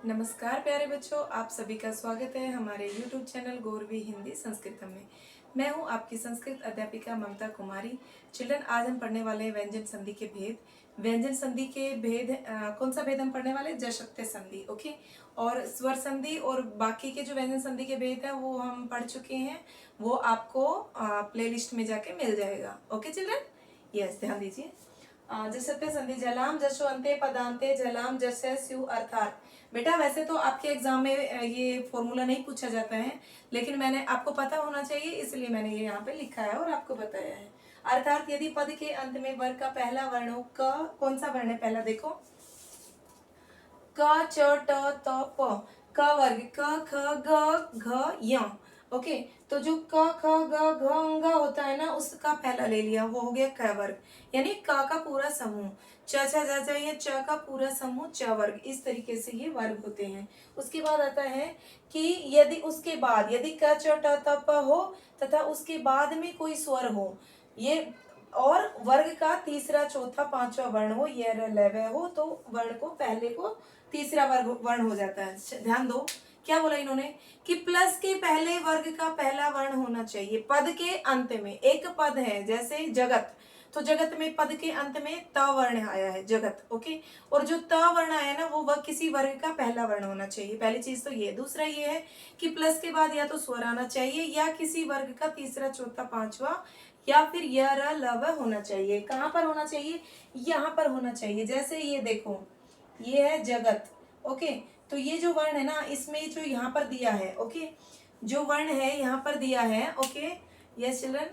नमस्कार प्यारे बच्चों, आप सभी का स्वागत है हमारे YouTube चैनल गौरवी हिंदी संस्कृतम में। मैं हूं आपकी संस्कृत अध्यापिका ममता कुमारी। चिल्ड्रन, आज हम पढ़ने वाले हैं व्यंजन संधि के भेद। व्यंजन संधि के भेद कौन सा भेद हम पढ़ने वाले हैं? जशत्य संधि। ओके। और स्वर संधि और बाकी के जो व्यंजन संधि के भेद है वो हम पढ़ चुके हैं। वो आपको प्लेलिस्ट में जाके मिल जाएगा। ओके चिल्ड्रन, यस, ध्यान दीजिए। जसत्य संधि जलाम जशो अंते पदांते जलाम जस्य स्यु अर्थात। बेटा वैसे तो आपके एग्जाम में ये फॉर्मूला नहीं पूछा जाता है, लेकिन मैंने आपको पता होना चाहिए इसलिए मैंने ये यहाँ पे लिखा है और आपको बताया है। अर्थात यदि पद के अंत में वर्ग का पहला वर्ण हो, क कौन सा वर्ण है पहला? देखो, क च ट त प, क वर्ग क ख ग घ य। ओके, तो जो क ख ग घ अंग होता है ना, उसका पहला ले लिया, वो हो गया क वर्ग, यानी क का पूरा समूह। च छ ज ज, ये च का पूरा समूह च वर्ग। इस तरीके से ये वर्ग होते हैं। उसके बाद आता है कि यदि उसके बाद यदि क च ट त प हो तथा उसके बाद में कोई स्वर हो, ये और वर्ग का तीसरा चौथा पांचवा वर्ण हो, ये लव हो, तो वर्ण को पहले को तीसरा वर्ग वर्ण हो जाता है। ध्यान दो, क्या बोला इन्होंने कि प्लस के पहले वर्ग का पहला वर्ण होना चाहिए। पद के अंत में एक पद है, जैसे जगत, तो जगत में पद के अंत में त वर्ण आया है, जगत। ओके, और जो त वर्ण आया ना वो किसी वर्ग का पहला वर्ण होना चाहिए। पहली चीज तो ये। दूसरा ये है कि प्लस के बाद या तो स्वर आना चाहिए या किसी वर्ग का तीसरा चौथा पांचवा, या फिर य र लव होना चाहिए। कहाँ पर होना चाहिए? यहाँ पर होना चाहिए। जैसे ये देखो, ये है जगत। ओके, तो ये जो वर्ण है ना, इसमें जो यहाँ पर दिया है, ओके, जो वर्ण है यहाँ पर दिया है, ओके, यस चिल्ड्रन,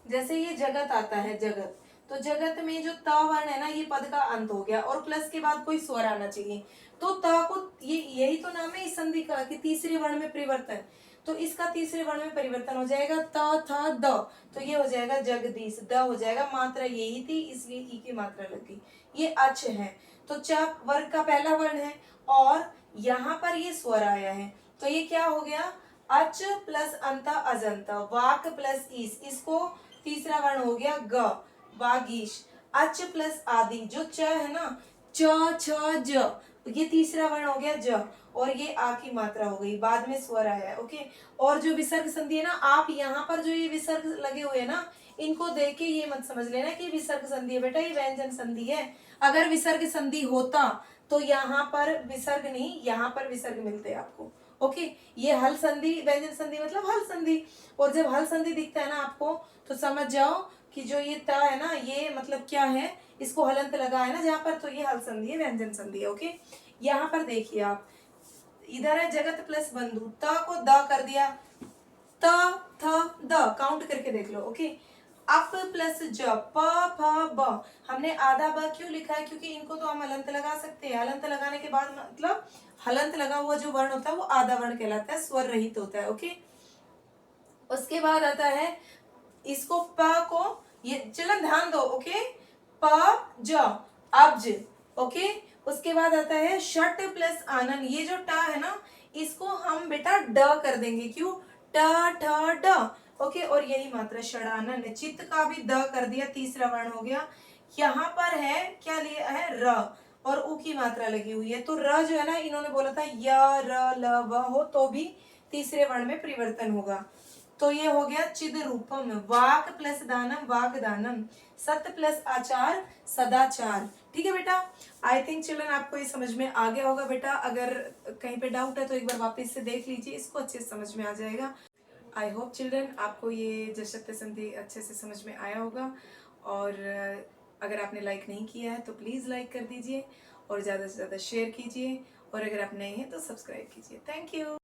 जैसे ये जगत आता है, जगत, तो जगत में जो त वर्ण है ना, ये पद का अंत हो गया और प्लस के बाद कोई स्वर आना चाहिए। तो त को, ये यही तो नाम है इस संधि का कि तीसरे वर्ण में परिवर्तन। तो इसका तीसरे वर्ण में परिवर्तन हो जाएगा त थ द, तो ये हो जाएगा जगदीश। द हो जाएगा, मात्रा यही थी इसलिए ई की मात्रा लग गई। ये अच है, तो च वर्ग का पहला वर्ण है और यहाँ पर ये स्वर आया है, तो ये क्या हो गया? अच प्लस अंत अजंत, वाक प्लस ईस, इसको तीसरा वर्ण हो गया ग, वागीश। अच प्लस आदि, जो च है ना, च छ ज, ये तीसरा वर्ण हो गया ज, और ये आ की मात्रा हो गई, बाद में स्वर आया है। ओके, और जो विसर्ग संधि है ना, आप यहाँ पर जो ये विसर्ग लगे हुए है ना, इनको देख के ये मत समझ लेना कि विसर्ग संधि है। बेटा ये व्यंजन संधि है। अगर विसर्ग संधि होता तो यहाँ पर विसर्ग नहीं, यहाँ पर विसर्ग मिलते आपको। ओके, ये हल संधि, व्यंजन संधि मतलब हल संधि, और जब हल संधि दिखता है ना आपको, तो समझ जाओ कि जो ये त है ना, ये मतलब क्या है, इसको हलंत लगा है ना जहां पर, तो ये हल संधि है, व्यंजन संधि है। ओके, यहाँ पर देखिए आप, इधर है जगत प्लस बंधु, त को द कर दिया, त थ द, काउंट करके देख लो। ओके, अप प्लस ज, प फ ब, हमने आधा ब क्यों लिखा है? क्योंकि इनको तो हम हलंत लगा सकते हैं। हलंत लगाने के बाद मतलब हलंत लगा हुआ जो वर्ण होता है वो आधा वर्ण कहलाता है, स्वर रहित होता है। ओके, उसके बाद आता है इसको प को, ये चलन ध्यान दो। ओके, प ज, अब्ज। ओके, उसके बाद आता है षट प्लस आनन, ये जो ट है ना, इसको हम बेटा ड कर देंगे। क्यों? ट ठ ड। ओके, और यही मात्रा षडानन, चित्त का भी द कर दिया, तीसरा वर्ण हो गया। यहाँ पर है क्या लिया है? र, और उ की मात्रा लगी हुई है, तो र जो है ना, इन्होंने बोला था य र ल व हो तो भी तीसरे वर्ण में परिवर्तन होगा। तो ये हो गया चिद रूपम, वाक प्लस दानम वाक दानम, सत्य प्लस आचार सदाचार। ठीक है बेटा, आई थिंक चिल्ड्रन आपको ये समझ में आ गया होगा। बेटा अगर कहीं पे डाउट है तो एक बार वापस से देख लीजिए, इसको अच्छे से समझ में आ जाएगा। आई होप चिल्ड्रन आपको ये जशत्य संधि अच्छे से समझ में आया होगा। और अगर आपने लाइक नहीं किया है तो प्लीज़ लाइक कर दीजिए और ज़्यादा से ज़्यादा शेयर कीजिए, और अगर आप नए हैं तो सब्सक्राइब कीजिए। Thank you.